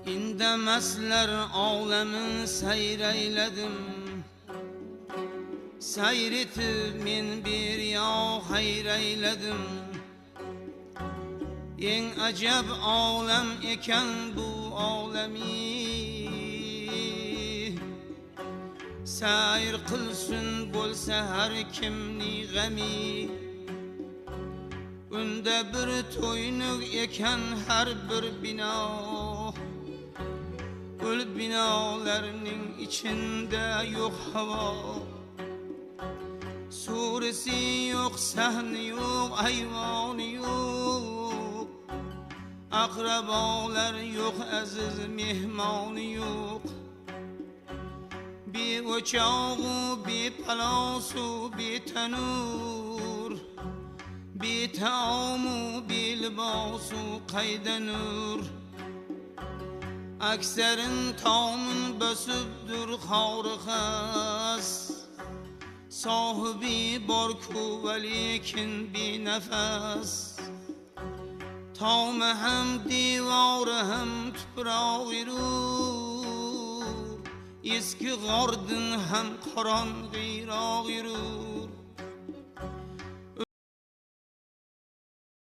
İndemaslar ağlamın seyreyledim. Seyretip men bir ya hayreyledim. En acab ağlam eken bu ağlami. Sayr kılsın bolsa her kimni gami. Unda bir toynuk eken her bir bina. Öl binalarının içinde yok hava. Suresi yok, sahni yok, hayvanı yok. Akrabalar yok, aziz mehmanı yok. Bir uçağı, bir palasu, bir tanur. Bir taamu, bir libasu qaydanur. Akserin taamın basıpdır xavri xas. Sahibi barku ve lekin bir nefes. Taamı hem divarı hem tuprağı yürür. Eski gardın hem karan gıyrağı yürür.